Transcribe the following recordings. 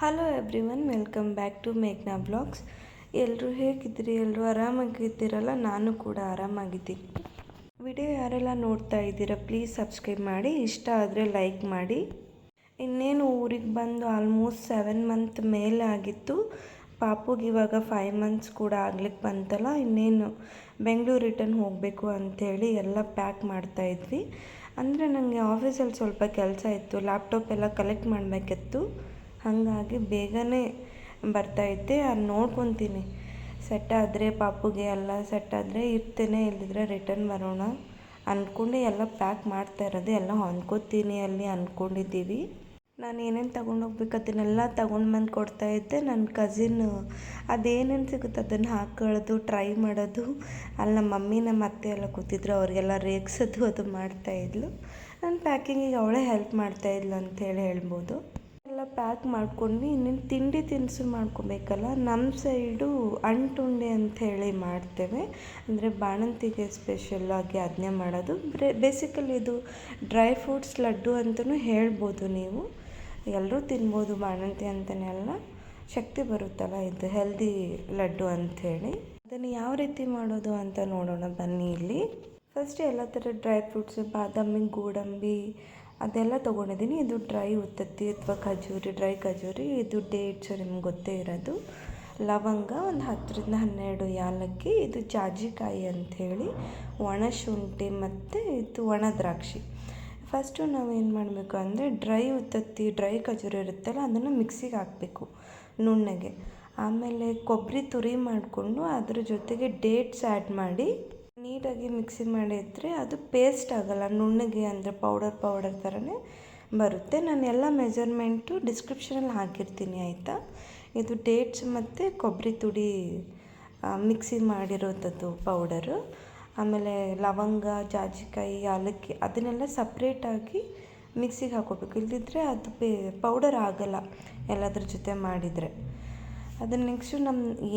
Hello everyone, welcome back to ಮೇಘ್ನಾ blogs. ಎಲ್ಲರೂ ಹೇಗಿದ್ದೀರಿ? ಎಲ್ಲರೂ ಆರಾಮಾಗಿದ್ದೀರಲ್ಲ? ನಾನು ಕೂಡ ಆರಾಮಾಗಿದ್ದೀನಿ. ವಿಡಿಯೋ ಯಾರೆಲ್ಲ ನೋಡ್ತಾ ಇದ್ದೀರಾ ಪ್ಲೀಸ್ ಸಬ್ಸ್ಕ್ರೈಬ್ ಮಾಡಿ, ಇಷ್ಟ ಆದರೆ ಲೈಕ್ ಮಾಡಿ. ಇನ್ನೇನು ಊರಿಗೆ ಬಂದು ಆಲ್ಮೋಸ್ಟ್ 7 ಮಂತ್ ಮೇಲೆ ಆಗಿತ್ತು. ಪಾಪುಗೆ ಇವಾಗ 5 ಮಂತ್ಸ್ ಕೂಡ ಆಗ್ಲಿಕ್ಕೆ ಬಂತಲ್ಲ. ಇನ್ನೇನು ಬೆಂಗಳೂರು ರಿಟರ್ನ್ ಹೋಗಬೇಕು ಅಂಥೇಳಿ ಎಲ್ಲ ಪ್ಯಾಕ್ ಮಾಡ್ತಾಯಿದ್ವಿ. ಅಂದರೆ ನನಗೆ ಆಫೀಸಲ್ಲಿ ಸ್ವಲ್ಪ ಕೆಲಸ ಇತ್ತು, ಲ್ಯಾಪ್ಟಾಪ್ ಎಲ್ಲ ಕಲೆಕ್ಟ್ ಮಾಡಬೇಕಿತ್ತು. ಹಾಗಾಗಿ ಬೇಗನೆ ಬರ್ತಾಯಿದ್ದೆ. ಅದು ನೋಡ್ಕೊತೀನಿ, ಸೆಟ್ ಆದರೆ ಪಾಪುಗೆ ಎಲ್ಲ ಸೆಟ್ ಆದರೆ ಇರ್ತೇನೆ, ಇಲ್ಲದಿದ್ರೆ ರಿಟರ್ನ್ ಬರೋಣ ಅಂದ್ಕೊಂಡು ಎಲ್ಲ ಪ್ಯಾಕ್ ಮಾಡ್ತಾ ಇರೋದು. ಎಲ್ಲ ಹೊಂದ್ಕೋತೀನಿ ಅಲ್ಲಿ ಅಂದ್ಕೊಂಡಿದ್ದೀವಿ. ನಾನು ಏನೇನು ತೊಗೊಂಡೋಗ್ಬೇಕು ಅದನ್ನೆಲ್ಲ ತೊಗೊಂಡು ಬಂದು ಕೊಡ್ತಾಯಿದ್ದೆ. ನನ್ನ ಕಸಿನ್ ಅದೇನೇನು ಸಿಗುತ್ತೆ ಅದನ್ನು ಹಾಕೊಳ್ಳೋದು, ಟ್ರೈ ಮಾಡೋದು. ಅಲ್ಲಿ ನಮ್ಮ ಮಮ್ಮಿ ನಮ್ಮ ಅತ್ತೆ ಎಲ್ಲ ಕೂತಿದ್ರು, ಅವರಿಗೆಲ್ಲ ರೇಗಿಸೋದು ಅದು ಮಾಡ್ತಾಯಿದ್ಲು. ನಾನು ಪ್ಯಾಕಿಂಗಿಗೆ ಅವಳೇ ಹೆಲ್ಪ್ ಮಾಡ್ತಾಯಿದ್ಲು ಅಂಥೇಳಿ ಹೇಳ್ಬೋದು. ಎಲ್ಲ ಪ್ಯಾಕ್ ಮಾಡ್ಕೊಂಡ್ವಿ. ಇನ್ನೇನು ತಿಂಡಿ ತಿನಿಸು ಮಾಡ್ಕೊಬೇಕಲ್ಲ. ನಮ್ಮ ಸೈಡು ಅಂಟುಂಡೆ ಅಂಥೇಳಿ ಮಾಡ್ತೇವೆ. ಅಂದರೆ ಬಾಣಂತಿಗೆ ಸ್ಪೆಷಲ್ಲಾಗಿ ಅದನ್ನೇ ಮಾಡೋದು. ಬೇಸಿಕಲಿ ಇದು ಡ್ರೈ ಫ್ರೂಟ್ಸ್ ಲಡ್ಡು ಅಂತಲೂ ಹೇಳ್ಬೋದು. ನೀವು ಎಲ್ಲರೂ ತಿನ್ಬೋದು, ಬಾಣಂತಿ ಅಂತಲೇ ಅಲ್ಲ, ಶಕ್ತಿ ಬರುತ್ತಲ್ಲ, ಇದು ಹೆಲ್ದಿ ಲಡ್ಡು ಅಂಥೇಳಿ. ಅದನ್ನು ಯಾವ ರೀತಿ ಮಾಡೋದು ಅಂತ ನೋಡೋಣ ಬನ್ನಿ. ಇಲ್ಲಿ ಫಸ್ಟ್ ಎಲ್ಲ ಥರ ಡ್ರೈ ಫ್ರೂಟ್ಸು, ಬಾದಾಮಿ, ಗೋಡಂಬಿ ಅದೆಲ್ಲ ತೊಗೊಂಡಿದ್ದೀನಿ. ಇದು ಡ್ರೈ ಉತ್ತತ್ತಿ ಅಥವಾ ಖಜೂರಿ, ಡ್ರೈ ಖಜೂರಿ. ಇದು ಡೇಟ್ಸು ನಿಮ್ಗೆ ಗೊತ್ತೇ ಇರೋದು. ಲವಂಗ ಒಂದು 10ರಿಂದ 12 ಯಾಲಕ್ಕಿ. ಇದು ಜಾಜಿಕಾಯಿ ಅಂಥೇಳಿ, ಒಣ ಶುಂಠಿ ಮತ್ತು ಇದು ಒಣ ದ್ರಾಕ್ಷಿ. ಫಸ್ಟು ನಾವೇನು ಮಾಡಬೇಕು ಅಂದರೆ ಡ್ರೈ ಉತ್ತತ್ತಿ, ಡ್ರೈ ಖಜೂರಿ ಇರುತ್ತಲ್ಲ, ಅದನ್ನು ಮಿಕ್ಸಿಗೆ ಹಾಕಬೇಕು ನುಣ್ಣಗೆ. ಆಮೇಲೆ ಕೊಬ್ಬರಿ ತುರಿ ಮಾಡಿಕೊಂಡು ಅದ್ರ ಜೊತೆಗೆ ಡೇಟ್ಸ್ ಆ್ಯಡ್ ಮಾಡಿ ನೀಟಾಗಿ ಮಿಕ್ಸಿ ಮಾಡಿದರೆ ಅದು ಪೇಸ್ಟ್ ಆಗೋಲ್ಲ, ನುಣ್ಣಗೆ ಅಂದರೆ ಪೌಡರ್ ಥರನೇ ಬರುತ್ತೆ. ನಾನು ಎಲ್ಲ ಮೆಜರ್ಮೆಂಟು ಡಿಸ್ಕ್ರಿಪ್ಷನಲ್ಲಿ ಹಾಕಿರ್ತೀನಿ, ಆಯಿತಾ? ಇದು ಡೇಟ್ಸ್ ಮತ್ತು ಕೊಬ್ಬರಿ ತುಡಿ ಮಿಕ್ಸಿ ಮಾಡಿರೋದದ್ದು ಪೌಡರು. ಆಮೇಲೆ ಲವಂಗ, ಜಾಜಿಕಾಯಿ, ಯಾಲಕ್ಕಿ ಅದನ್ನೆಲ್ಲ ಸಪ್ರೇಟಾಗಿ ಮಿಕ್ಸಿಗೆ ಹಾಕೋಬೇಕು. ಇಲ್ಲದಿದ್ದರೆ ಅದು ಪೌಡರ್ ಆಗೋಲ್ಲ ಎಲ್ಲದ್ರ ಜೊತೆ ಮಾಡಿದರೆ. ಅದನ್ನು ನೆಕ್ಸ್ಟು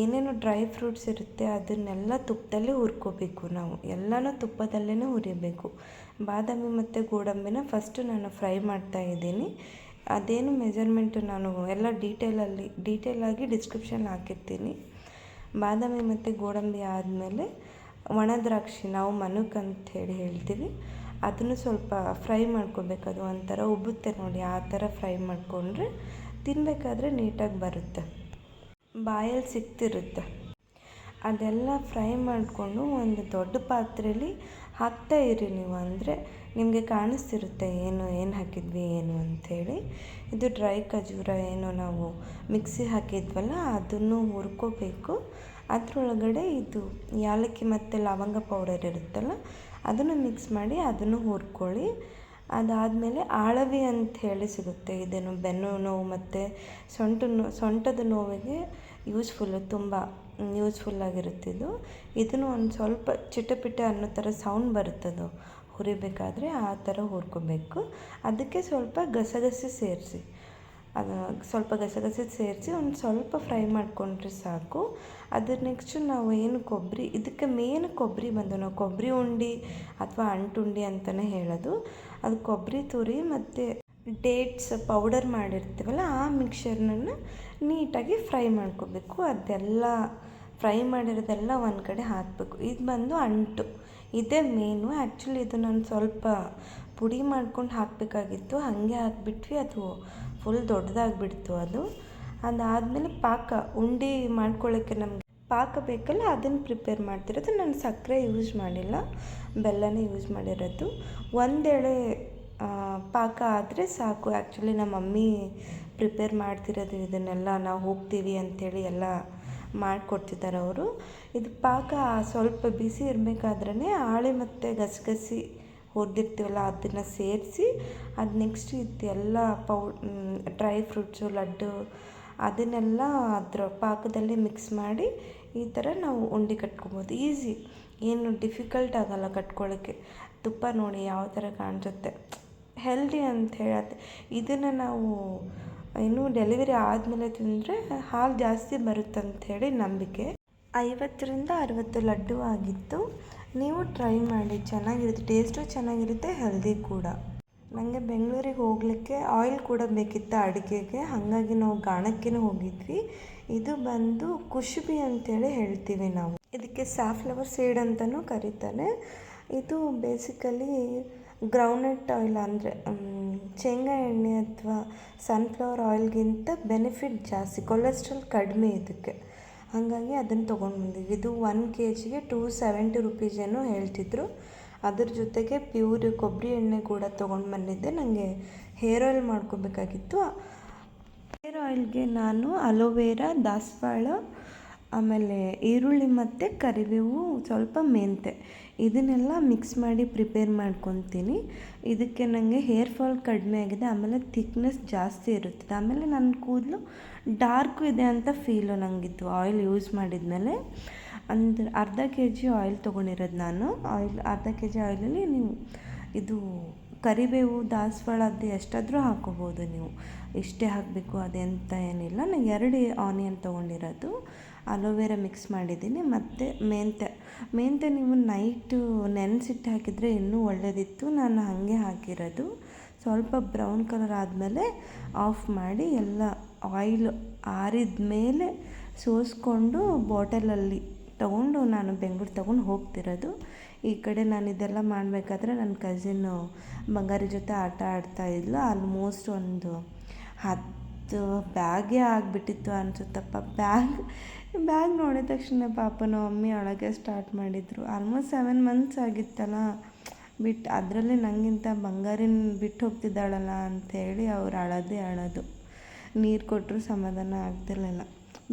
ಏನೇನು ಡ್ರೈ ಫ್ರೂಟ್ಸ್ ಇರುತ್ತೆ ಅದನ್ನೆಲ್ಲ ತುಪ್ಪದಲ್ಲೇ ಹುರ್ಕೋಬೇಕು. ನಾವು ಎಲ್ಲನೂ ತುಪ್ಪದಲ್ಲೇ ಹುರಿಬೇಕು. ಬಾದಾಮಿ ಮತ್ತು ಗೋಡಂಬಿನ ಫಸ್ಟು ನಾನು ಫ್ರೈ ಮಾಡ್ತಾಯಿದ್ದೀನಿ. ಅದೇನು ಮೆಜರ್ಮೆಂಟು ನಾನು ಎಲ್ಲ ಡೀಟೇಲಾಗಿ ಡಿಸ್ಕ್ರಿಪ್ಷನ್ ಹಾಕಿರ್ತೀನಿ. ಬಾದಾಮಿ ಮತ್ತು ಗೋಡಂಬಿ ಆದಮೇಲೆ ಒಣ ದ್ರಾಕ್ಷಿ, ನಾವು ಮನುಕ್ ಅಂಥೇಳಿ ಹೇಳ್ತೀವಿ, ಅದನ್ನು ಸ್ವಲ್ಪ ಫ್ರೈ ಮಾಡ್ಕೋಬೇಕು. ಅದು ಒಂಥರ ಉಬ್ಬುತ್ತೆ ನೋಡಿ, ಆ ಥರ ಫ್ರೈ ಮಾಡಿಕೊಂಡ್ರೆ ತಿನ್ನಬೇಕಾದ್ರೆ ನೀಟಾಗಿ ಬರುತ್ತೆ, ಬಾಯಲ್ಲಿ ಸಿಕ್ತಿರುತ್ತೆ. ಅದೆಲ್ಲ ಫ್ರೈ ಮಾಡಿಕೊಂಡು ಒಂದು ದೊಡ್ಡ ಪಾತ್ರೆಯಲ್ಲಿ ಹಾಕ್ತಾಯಿರಿ ನೀವು. ಅಂದರೆ ನಿಮಗೆ ಕಾಣಿಸ್ತಿರುತ್ತೆ ಏನು ಹಾಕಿದ್ವಿ ಏನು ಅಂಥೇಳಿ. ಇದು ಡ್ರೈ ಖಜೂರ ಏನು ನಾವು ಮಿಕ್ಸಿ ಹಾಕಿದ್ವಲ್ಲ ಅದನ್ನು ಹುರ್ಕೋಬೇಕು. ಅದರೊಳಗಡೆ ಇದು ಯಾಲಕ್ಕಿ ಮತ್ತು ಲವಂಗ ಪೌಡರ್ ಇರುತ್ತಲ್ಲ ಅದನ್ನು ಮಿಕ್ಸ್ ಮಾಡಿ ಅದನ್ನು ಹುರ್ಕೊಳ್ಳಿ. ಅದಾದಮೇಲೆ ಆಳವಿ ಅಂಥೇಳಿ ಸಿಗುತ್ತೆ. ಇದೇನು ಬೆನ್ನು ನೋವು ಮತ್ತು ಸೊಂಟದ ನೋವಿಗೆ ತುಂಬ ಯೂಸ್ಫುಲ್ಲಾಗಿರುತ್ತೆ ಇದು. ಇದನ್ನು ಒಂದು ಸ್ವಲ್ಪ ಚಿಟಪಿಟ ಅನ್ನೋ ಥರ ಸೌಂಡ್ ಬರುತ್ತದು ಹುರಿಬೇಕಾದ್ರೆ, ಆ ಥರ ಹುರ್ಕೋಬೇಕು. ಅದಕ್ಕೆ ಸ್ವಲ್ಪ ಗಸಗಸೆ ಸೇರಿಸಿ, ಒಂದು ಸ್ವಲ್ಪ ಫ್ರೈ ಮಾಡಿಕೊಂಡ್ರೆ ಸಾಕು. ಅದ್ರ ನೆಕ್ಸ್ಟು ನಾವು ಏನು ಕೊಬ್ಬರಿ, ಇದಕ್ಕೆ ಮೇನ್ ಕೊಬ್ಬರಿ ಬಂದು ನಾವು ಕೊಬ್ಬರಿ ಉಂಡೆ ಅಥವಾ ಅಂಟುಂಡೆ ಅಂತಲೇ ಹೇಳೋದು. ಅದು ಕೊಬ್ಬರಿ ತುರಿ ಮತ್ತು ಡೇಟ್ಸ್ ಪೌಡರ್ ಮಾಡಿರ್ತೀವಲ್ಲ ಆ ಮಿಕ್ಸರ್ನನ್ನು ನೀಟಾಗಿ ಫ್ರೈ ಮಾಡ್ಕೋಬೇಕು. ಅದೆಲ್ಲ ಫ್ರೈ ಮಾಡಿರೋದೆಲ್ಲ ಒಂದು ಕಡೆ ಹಾಕಬೇಕು. ಇದು ಬಂದು ಅಂಟು, ಇದೇ ಮೇನು. ಆ್ಯಕ್ಚುಲಿ ಇದು ನಾನು ಸ್ವಲ್ಪ ಪುಡಿ ಮಾಡ್ಕೊಂಡು ಹಾಕಬೇಕಾಗಿತ್ತು, ಹಾಗೆ ಹಾಕ್ಬಿಟ್ವಿ, ಅದು ಫುಲ್ ದೊಡ್ಡದಾಗಿಬಿಡ್ತು ಅದು. ಅದಾದಮೇಲೆ ಪಾಕ, ಉಂಡೆ ಮಾಡ್ಕೊಳ್ಳೋಕ್ಕೆ ನಮಗೆ ಪಾಕ ಬೇಕಲ್ಲ, ಅದನ್ನು ಪ್ರಿಪೇರ್ ಮಾಡ್ತಿರೋದು. ನಾನು ಸಕ್ಕರೆ ಯೂಸ್ ಮಾಡಿಲ್ಲ, ಬೆಲ್ಲನೇ ಯೂಸ್ ಮಾಡಿರೋದು. ಒಂದೆಳೆ ಪಾಕ ಆದರೆ ಸಾಕು. ಆ್ಯಕ್ಚುಲಿ ನಮ್ಮ ಮಮ್ಮಿ ಪ್ರಿಪೇರ್ ಮಾಡ್ತಿರೋದು ಇದನ್ನೆಲ್ಲ, ನಾವು ಹೋಗ್ತೀವಿ ಅಂಥೇಳಿ ಎಲ್ಲ ಮಾಡಿಕೊಡ್ತಿದ್ದಾರೆ ಅವರು. ಇದು ಪಾಕ ಸ್ವಲ್ಪ ಬಿಸಿ ಇರಬೇಕಾದ್ರೇ ಆಳೆ ಮತ್ತು ಗಸಗಸೆ ಹುರಿದಿರ್ತೀವಲ್ಲ ಅದನ್ನು ಸೇರಿಸಿ, ಅದು ನೆಕ್ಸ್ಟ್ ಇದೆಲ್ಲ ಡ್ರೈ ಫ್ರೂಟ್ಸು ಲಡ್ಡು ಅದನ್ನೆಲ್ಲ ಅದರ ಪಾಕದಲ್ಲೇ ಮಿಕ್ಸ್ ಮಾಡಿ ಈ ಥರ ನಾವು ಉಂಡೆ ಕಟ್ಕೊಬೋದು. ಈಸಿ, ಏನು ಡಿಫಿಕಲ್ಟ್ ಆಗೋಲ್ಲ ಕಟ್ಕೊಳ್ಳೋಕ್ಕೆ. ತುಪ್ಪ ನೋಡಿ ಯಾವ ಥರ ಕಾಣಿಸುತ್ತೆ, ಹೆಲ್ದಿ ಅಂತ ಹೇಳತ್ತೆ. ಇದನ್ನು ನಾವು ಇನ್ನೂ ಡೆಲಿವರಿ ಆದಮೇಲೆ ತಿಂದರೆ ಹಾಲು ಜಾಸ್ತಿ ಬರುತ್ತಂಥೇಳಿ ನಂಬಿಕೆ. 50ರಿಂದ 60 ಲಡ್ಡು ಆಗಿತ್ತು. ನೀವು ಟ್ರೈ ಮಾಡಿ, ಚೆನ್ನಾಗಿರುತ್ತೆ, ಟೇಸ್ಟು ಚೆನ್ನಾಗಿರುತ್ತೆ, ಹೆಲ್ದಿ ಕೂಡ. ನನಗೆ ಬೆಂಗಳೂರಿಗೆ ಹೋಗಲಿಕ್ಕೆ ಆಯಿಲ್ ಕೂಡ ಬೇಕಿತ್ತು ಅಡುಗೆಗೆ, ಹಾಗಾಗಿ ನಾವು ಗಾಣಕ್ಕೆ ಹೋಗಿದ್ವಿ. ಇದು ಬಂದು ಕುಶುಬಿ ಅಂತೇಳಿ ಹೇಳ್ತೀವಿ ನಾವು. ಇದಕ್ಕೆ ಸಾಫ್ಲವರ್ ಸೀಡ್ ಅಂತಲೂ ಕರೀತಾರೆ. ಇದು ಬೇಸಿಕಲಿ ಗ್ರೌಂಡ್ನಟ್ ಆಯಿಲ್, ಅಂದರೆ ಶೇಂಗಾ ಎಣ್ಣೆ ಅಥವಾ ಸನ್ಫ್ಲವರ್ ಆಯಿಲ್ಗಿಂತ ಬೆನಿಫಿಟ್ ಜಾಸ್ತಿ, ಕೊಲೆಸ್ಟ್ರಾಲ್ ಕಡಿಮೆ ಇದಕ್ಕೆ. ಹಾಗಾಗಿ ಅದನ್ನು ತೊಗೊಂಡು ಬಂದಿದ್ವಿ. ಇದು 1 kgಗೆ 270 ರುಪೀಸ್ ಏನೋ ಹೇಳ್ತಿದ್ರು. ಅದ್ರ ಜೊತೆಗೆ ಪ್ಯೂರ್ ಕೊಬ್ಬರಿ ಎಣ್ಣೆ ಕೂಡ ತೊಗೊಂಡು ಬಂದಿದ್ದೆ. ನನಗೆ ಹೇರ್ ಆಯಿಲ್ ಮಾಡ್ಕೋಬೇಕಾಗಿತ್ತು. ಹೇರ್ ಆಯಿಲ್ಗೆ ನಾನು ಅಲೋವೆರಾ, ದಾಸವಾಳ, ಆಮೇಲೆ ಈರುಳ್ಳಿ ಮತ್ತು ಕರಿಬೇವು, ಸ್ವಲ್ಪ ಮೆಂತೆ, ಇದನ್ನೆಲ್ಲ ಮಿಕ್ಸ್ ಮಾಡಿ ಪ್ರಿಪೇರ್ ಮಾಡ್ಕೊತೀನಿ. ಇದಕ್ಕೆ ನನಗೆ ಹೇರ್ ಫಾಲ್ ಕಡಿಮೆ ಆಗಿದೆ, ಆಮೇಲೆ ಥಿಕ್ನೆಸ್ ಜಾಸ್ತಿ ಇರುತ್ತದೆ. ಆಮೇಲೆ ನನ್ನ ಕೂದಲು ಡಾರ್ಕು ಇದೆ ಅಂತ ಫೀಲು ನನಗಿತ್ತು ಆಯಿಲ್ ಯೂಸ್ ಮಾಡಿದ್ಮೇಲೆ. ಅಂದರೆ ಅರ್ಧ kg ಆಯಿಲ್ ತೊಗೊಂಡಿರೋದು ನಾನು. ಅರ್ಧ kg ಆಯಿಲಲ್ಲಿ ನೀವು ಇದು ಕರಿಬೇವು, ದಾಸವಾಳ ಅದು ಎಷ್ಟಾದರೂ ಹಾಕ್ಕೋಬೋದು ನೀವು, ಇಷ್ಟೇ ಹಾಕಬೇಕು ಅದೆಂತ ಏನಿಲ್ಲ. ನಾನು 2 ಆನಿಯನ್ ತೊಗೊಂಡಿರೋದು, ಅಲೋವೆರಾ ಮಿಕ್ಸ್ ಮಾಡಿದ್ದೀನಿ, ಮತ್ತು ಮೆಂತೆ ನೀವು ನೈಟು ನೆನೆಸಿಟ್ಟು ಹಾಕಿದರೆ ಇನ್ನೂ ಒಳ್ಳೆಯದಿತ್ತು. ನಾನು ಹಾಗೆ ಹಾಕಿರೋದು. ಸ್ವಲ್ಪ ಬ್ರೌನ್ ಕಲರ್ ಆದಮೇಲೆ ಆಫ್ ಮಾಡಿ ಎಲ್ಲ ಆಯಿಲ್ ಆರಿದ ಮೇಲೆ ಸೋಸ್ಕೊಂಡು ಬಾಟಲಲ್ಲಿ ತೊಗೊಂಡು ನಾನು ಬೆಂಗಳೂರು ತೊಗೊಂಡು ಹೋಗ್ತಿರೋದು. ಈ ಕಡೆ ನಾನು ಇದೆಲ್ಲ ಮಾಡಬೇಕಾದ್ರೆ ನನ್ನ ಕಸಿನ್ನು ಬಂಗಾರಿ ಜೊತೆ ಆಟ ಆಡ್ತಾಯಿದ್ಲು. ಆಲ್ಮೋಸ್ಟ್ ಒಂದು 10 ಬ್ಯಾಗೇ ಆಗಿಬಿಟ್ಟಿತ್ತು ಅನಿಸುತ್ತಪ್ಪ. ಬ್ಯಾಗ್ ನೋಡಿದ ತಕ್ಷಣ ಪಾಪ ನಮ್ಮ ಮಮ್ಮಿ ಅಳೋಕ್ಕೆ ಸ್ಟಾರ್ಟ್ ಮಾಡಿದರು. ಆಲ್ಮೋಸ್ಟ್ 7 months ಆಗಿತ್ತಲ್ಲ ಬಿಟ್ಟು, ಅದರಲ್ಲಿ ನನಗಿಂತ ಬಂಗಾರಿನ ಬಿಟ್ಟು ಹೋಗ್ತಿದ್ದಾಳಲ್ಲ ಅಂಥೇಳಿ ಅವ್ರು ಅಳೋದು. ನೀರು ಕೊಟ್ಟರು ಸಮಾಧಾನ ಆಗ್ತಿರಲಿಲ್ಲ.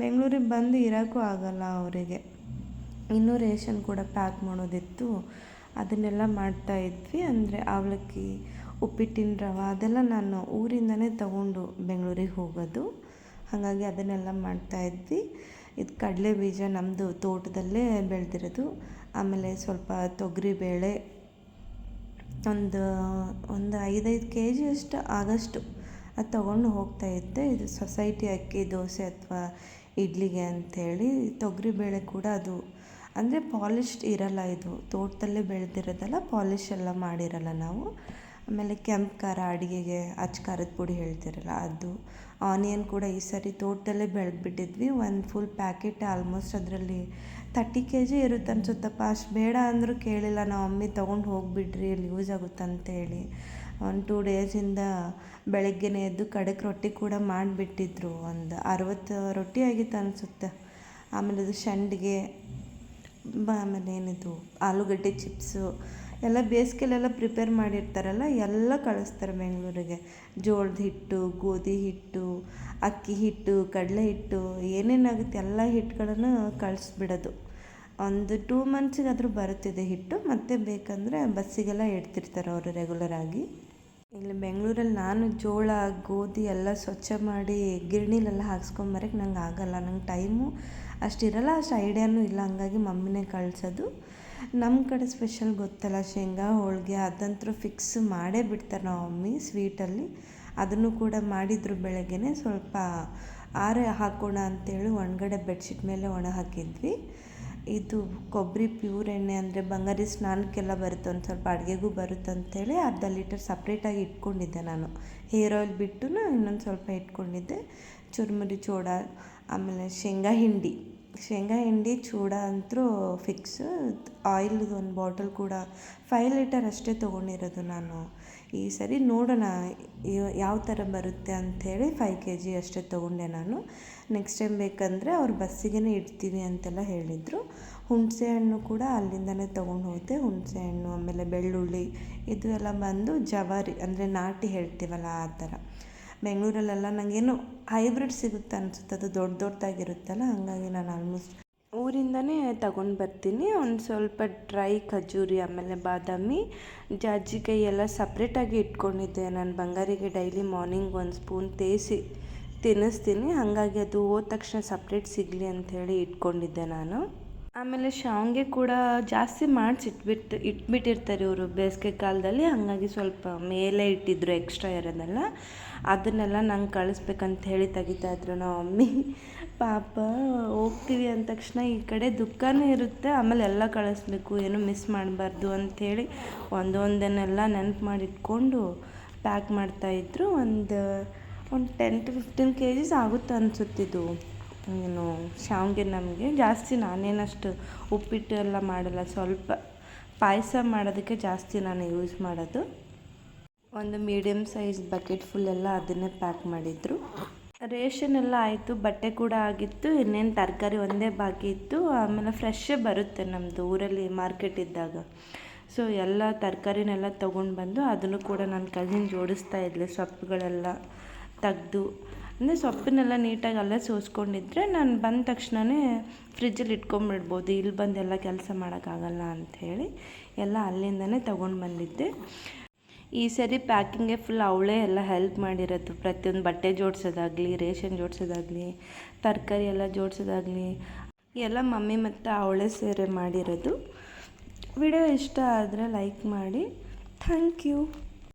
ಬೆಂಗಳೂರಿಗೆ ಬಂದು ಇರೋಕ್ಕೂ ಆಗೋಲ್ಲ ಅವರಿಗೆ. ಇನ್ನೂ ರೇಷನ್ ಕೂಡ ಪ್ಯಾಕ್ ಮಾಡೋದಿತ್ತು, ಅದನ್ನೆಲ್ಲ ಮಾಡ್ತಾಯಿದ್ವಿ. ಅಂದರೆ ಅವಲಕ್ಕಿ, ಉಪ್ಪಿಟ್ಟಿನ ರವೆ ಅದೆಲ್ಲ ನಾನು ಊರಿಂದನೇ ತಗೊಂಡು ಬೆಂಗಳೂರಿಗೆ ಹೋಗೋದು. ಹಾಗಾಗಿ ಅದನ್ನೆಲ್ಲ ಮಾಡ್ತಾಯಿದ್ವಿ. ಇದು ಕಡಲೆ ಬೀಜ ನಮ್ಮದು ತೋಟದಲ್ಲೇ ಬೆಳೆದಿರೋದು. ಆಮೇಲೆ ಸ್ವಲ್ಪ ತೊಗರಿಬೇಳೆ, ಒಂದು 5 kg ಅಷ್ಟು ಆಗೋಷ್ಟು ಅದು ತೊಗೊಂಡು ಹೋಗ್ತಾಯಿದ್ದೆ. ಇದು ಸೊಸೈಟಿ ಅಕ್ಕಿ ದೋಸೆ ಅಥವಾ ಇಡ್ಲಿಗೆ ಅಂಥೇಳಿ. ತೊಗರಿಬೇಳೆ ಕೂಡ ಅದು ಅಂದರೆ ಪಾಲಿಶ್ಡ್ ಇರಲ್ಲ, ಇದು ತೋಟದಲ್ಲೇ ಬೆಳೆದಿರೋದಲ್ಲ, ಪಾಲಿಶ್ ಎಲ್ಲ ಮಾಡಿರಲ್ಲ ನಾವು. ಆಮೇಲೆ ಕೆಂಪು ಖಾರ, ಅಡುಗೆಗೆ ಅಚ್ಚ ಖಾರದ ಪುಡಿ ಹೇಳ್ತಿರಲ್ಲ ಅದು. ಆನಿಯನ್ ಕೂಡ ಈ ಸರಿ ತೋಟದಲ್ಲೇ ಬೆಳೆದ್ಬಿಟ್ಟಿದ್ವಿ. ಒಂದು ಫುಲ್ ಪ್ಯಾಕೆಟ್ ಆಲ್ಮೋಸ್ಟ್ ಅದರಲ್ಲಿ 30 kg ಇರುತ್ತೆ ಅನ್ಸುತ್ತಪ್ಪ. ಅಷ್ಟು ಬೇಡ ಅಂದರೂ ಕೇಳಿಲ್ಲ ನಾವು ಮಮ್ಮಿ, ತೊಗೊಂಡು ಹೋಗಿಬಿಡ್ರಿ, ಇಲ್ಲಿ ಯೂಸ್ ಆಗುತ್ತಂತೇಳಿ. 1-2 ಡೇಸಿಂದ ಬೆಳಗ್ಗೆನೇ ಎದ್ದು ಖಡಕ್ ರೊಟ್ಟಿ ಕೂಡ ಮಾಡಿಬಿಟ್ಟಿದ್ರು. ಒಂದು 60 ರೊಟ್ಟಿ ಆಗಿತ್ತು ಅನಿಸುತ್ತೆ. ಆಮೇಲೆ ಇದು ಸಂಡಿಗೆ, ಆಮೇಲೆ ಏನಿದು ಆಲೂಗಡ್ಡೆ ಚಿಪ್ಸು ಎಲ್ಲ ಬೇಸಿಗೆಲೆಲ್ಲ ಪ್ರಿಪೇರ್ ಮಾಡಿರ್ತಾರಲ್ಲ, ಎಲ್ಲ ಕಳಿಸ್ತಾರೆ ಬೆಂಗಳೂರಿಗೆ. ಜೋಳದ ಹಿಟ್ಟು, ಗೋಧಿ ಹಿಟ್ಟು, ಅಕ್ಕಿ ಹಿಟ್ಟು, ಕಡಲೆ ಹಿಟ್ಟು, ಏನೇನಾಗುತ್ತೆ ಎಲ್ಲ ಹಿಟ್ಟುಗಳನ್ನು ಕಳಿಸ್ಬಿಡೋದು. ಒಂದು 2 monthಸಿಗಾದರೂ ಬರುತ್ತಿದೆ ಹಿಟ್ಟು. ಮತ್ತೆ ಬೇಕಂದರೆ ಬಸ್ಸಿಗೆಲ್ಲ ಇಡ್ತಿರ್ತಾರೆ ಅವರು ರೆಗ್ಯುಲರಾಗಿ. ಇಲ್ಲಿ ಬೆಂಗಳೂರಲ್ಲಿ ನಾನು ಜೋಳ, ಗೋಧಿ ಎಲ್ಲ ಸ್ವಚ್ಛ ಮಾಡಿ ಗಿರಣಿಲೆಲ್ಲ ಹಾಕ್ಸ್ಕೊಂಬರಕ್ಕೆ ನಂಗೆ ಆಗೋಲ್ಲ. ನಂಗೆ ಟೈಮು ಅಷ್ಟಿರಲ್ಲ, ಅಷ್ಟು ಐಡಿಯಾನೂ ಇಲ್ಲ. ಹಂಗಾಗಿ ಮಮ್ಮಿನೇ ಕಳಿಸೋದು. ನಮ್ಮ ಕಡೆ ಸ್ಪೆಷಲ್ ಗೊತ್ತಲ್ಲ, ಶೇಂಗಾ ಹೋಳಿಗೆ ಅದಂತೂ ಫಿಕ್ಸ್ ಮಾಡೇ ಬಿಡ್ತಾರೆ ನಮ್ಮ ಮಮ್ಮಿ ಸ್ವೀಟಲ್ಲಿ. ಅದನ್ನು ಕೂಡ ಮಾಡಿದರು ಬೆಳಗ್ಗೆನೇ. ಸ್ವಲ್ಪ ಆರೆ ಹಾಕೋಣ ಅಂತೇಳಿ ಒಳಗಡೆ ಬೆಡ್ಶೀಟ್ ಮೇಲೆ ಒಣ ಹಾಕಿದ್ವಿ. ಇದು ಕೊಬ್ಬರಿ ಪ್ಯೂರ್ ಎಣ್ಣೆ, ಅಂದರೆ ಬಂಗಾರಿ ಸ್ನಾನಕ್ಕೆಲ್ಲ ಬರುತ್ತೆ, ಒಂದು ಸ್ವಲ್ಪ ಅಡುಗೆಗೂ ಬರುತ್ತೆ ಅಂಥೇಳಿ ಅರ್ಧ ಲೀಟರ್ ಸಪ್ರೇಟಾಗಿ ಇಟ್ಕೊಂಡಿದ್ದೆ ನಾನು. ಹೇರ್ ಆಯಿಲ್ ಬಿಟ್ಟು ಇನ್ನೊಂದು ಸ್ವಲ್ಪ ಇಟ್ಕೊಂಡಿದ್ದೆ. ಚುರುಮುರಿ ಚೂಡ, ಆಮೇಲೆ ಶೇಂಗಾ ಹಿಂಡಿ ಚೂಡ ಅಂತೂ ಫಿಕ್ಸ್. ಆಯಿಲ್ದು ಒಂದು ಬಾಟಲ್ ಕೂಡ 5 ಲೀಟರ್ ಅಷ್ಟೇ ತೊಗೊಂಡಿರೋದು ನಾನು. ಈ ಸರಿ ನೋಡೋಣ ಯಾವ ಥರ ಬರುತ್ತೆ ಅಂಥೇಳಿ 5 kg ಅಷ್ಟೇ ತೊಗೊಂಡೆ ನಾನು. ನೆಕ್ಸ್ಟ್ ಟೈಮ್ ಬೇಕಂದರೆ ಅವ್ರು ಬಸ್ಸಿಗೆ ಇಡ್ತೀವಿ ಅಂತೆಲ್ಲ ಹೇಳಿದರು. ಹುಣಸೆ ಹಣ್ಣು ಕೂಡ ಅಲ್ಲಿಂದನೇ ತೊಗೊಂಡು ಹೋದೆ. ಹುಣಸೆ ಹಣ್ಣು, ಆಮೇಲೆ ಬೆಳ್ಳುಳ್ಳಿ, ಇದು ಎಲ್ಲ ಬಂದು ಜವಾರಿ, ಅಂದರೆ ನಾಟಿ ಹೇಳ್ತೀವಲ್ಲ ಆ ಥರ. ಬೆಂಗಳೂರಲ್ಲೆಲ್ಲ ನನಗೇನು ಹೈಬ್ರಿಡ್ ಸಿಗುತ್ತೆ ಅನಿಸುತ್ತೆ, ಅದು ದೊಡ್ಡದಾಗಿರುತ್ತಲ್ಲ, ಹಾಗಾಗಿ ನಾನು ಆಲ್ಮೋಸ್ಟ್ ಊರಿಂದನೇ ತಗೊಂಡು ಬರ್ತೀನಿ. ಒಂದು ಸ್ವಲ್ಪ ಡ್ರೈ ಖಜೂರಿ, ಆಮೇಲೆ ಬಾದಾಮಿ, ಜಾಜಿಕಾಯಿ ಎಲ್ಲ ಸಪ್ರೇಟಾಗಿ ಇಟ್ಕೊಂಡಿದ್ದೆ. ನಾನು ಬಂಗಾರಿಗೆ ಡೈಲಿ ಮಾರ್ನಿಂಗ್ 1 ಸ್ಪೂನ್ ತಿನ್ನಿಸ್ತೀನಿ. ಹಾಗಾಗಿ ಅದು ಹೋದ ತಕ್ಷಣ ಸಪ್ರೇಟ್ ಸಿಗಲಿ ಅಂಥೇಳಿ ಇಟ್ಕೊಂಡಿದ್ದೆ ನಾನು. ಆಮೇಲೆ ಶಾವಿಗೆ ಕೂಡ ಜಾಸ್ತಿ ಇಟ್ಬಿಟ್ಟಿರ್ತಾರೆ ಇವರು ಬೇಸಿಗೆ ಕಾಲದಲ್ಲಿ. ಹಾಗಾಗಿ ಸ್ವಲ್ಪ ಮೇಲೆ ಇಟ್ಟಿದ್ರು ಎಕ್ಸ್ಟ್ರಾ ಇರೋದೆಲ್ಲ. ಅದನ್ನೆಲ್ಲ ನಂಗೆ ಕಳಿಸ್ಬೇಕಂತ ಹೇಳಿ ತೆಗಿತಾಯಿದ್ರು ನಮ್ಮ ಮಮ್ಮಿ. ಪಾಪ ಹೋಗ್ತೀವಿ ಅಂದ ತಕ್ಷಣ ಈ ಕಡೆ ದುಃಖನೇ ಇರುತ್ತೆ, ಆಮೇಲೆ ಎಲ್ಲ ಕಳಿಸ್ಬೇಕು, ಏನೂ ಮಿಸ್ ಮಾಡಬಾರ್ದು ಅಂಥೇಳಿ ಒಂದೊಂದನ್ನೆಲ್ಲ ನೆನಪು ಮಾಡಿ ಇಟ್ಕೊಂಡು ಪ್ಯಾಕ್ ಮಾಡ್ತಾಯಿದ್ರು. ಒಂದು 10-15 kgs ಆಗುತ್ತೆ ಅನಿಸುತ್ತಿದ್ದು. ಏನು ಶಾವಿಗೆ ನಮಗೆ ಜಾಸ್ತಿ ನಾನೇನಷ್ಟು ಉಪ್ಪಿಟ್ಟು ಎಲ್ಲ ಮಾಡಲ್ಲ, ಸ್ವಲ್ಪ ಪಾಯಸ ಮಾಡೋದಕ್ಕೆ ಜಾಸ್ತಿ ನಾನು ಯೂಸ್ ಮಾಡೋದು. ಒಂದು ಮೀಡಿಯಮ್ ಸೈಜ್ ಬಕೆಟ್ ಫುಲ್ಲೆಲ್ಲ ಅದನ್ನೇ ಪ್ಯಾಕ್ ಮಾಡಿದರು. ರೇಷನ್ ಎಲ್ಲ ಆಯಿತು, ಬಟ್ಟೆ ಕೂಡ ಆಗಿತ್ತು, ಇನ್ನೇನು ತರಕಾರಿ ಒಂದೇ ಬಾಕಿ ಇತ್ತು. ಆಮೇಲೆ ಫ್ರೆಶ್ಶೇ ಬರುತ್ತೆ ನಮ್ಮದು ಊರಲ್ಲಿ ಮಾರ್ಕೆಟ್ ಇದ್ದಾಗ. ಸೊ ಎಲ್ಲ ತರಕಾರಿನೆಲ್ಲ ತೊಗೊಂಡು ಬಂದು ಅದನ್ನು ಕೂಡ ನನ್ನ ಕಸಿನ್ ಜೋಡಿಸ್ತಾ ಇದ್ಲೆ. ಸೊಪ್ಪುಗಳೆಲ್ಲ ತೆಗ್ದು, ಅಂದರೆ ಸೊಪ್ಪನ್ನೆಲ್ಲ ನೀಟಾಗಿ ಅಲ್ಲೇ ಸೋಸ್ಕೊಂಡಿದ್ರೆ ನಾನು ಬಂದ ತಕ್ಷಣವೇ ಫ್ರಿಜ್ಜಲ್ಲಿ ಇಟ್ಕೊಂಬಿಡ್ಬೋದು, ಇಲ್ಲಿ ಬಂದೆಲ್ಲ ಕೆಲಸ ಮಾಡೋಕ್ಕಾಗಲ್ಲ ಅಂಥೇಳಿ ಎಲ್ಲ ಅಲ್ಲಿಂದನೇ ತೊಗೊಂಡು ಬಂದಿದ್ದೆ. ಈ ಸರಿ ಪ್ಯಾಕಿಂಗ್ಗೆ ಫುಲ್ ಅವಳೇ ಎಲ್ಲ ಹೆಲ್ಪ್ ಮಾಡಿರೋದು. ಪ್ರತಿಯೊಂದು ಬಟ್ಟೆ ಜೋಡಿಸೋದಾಗಲಿ, ರೇಷನ್ ಜೋಡಿಸೋದಾಗಲಿ, ತರಕಾರಿ ಎಲ್ಲ ಜೋಡಿಸೋದಾಗಲಿ ಎಲ್ಲ ಮಮ್ಮಿ ಮತ್ತು ಅವಳೇ ಸೇರಿ ಮಾಡಿರೋದು. ವಿಡಿಯೋ ಇಷ್ಟ ಆದರೆ ಲೈಕ್ ಮಾಡಿ. Thank you.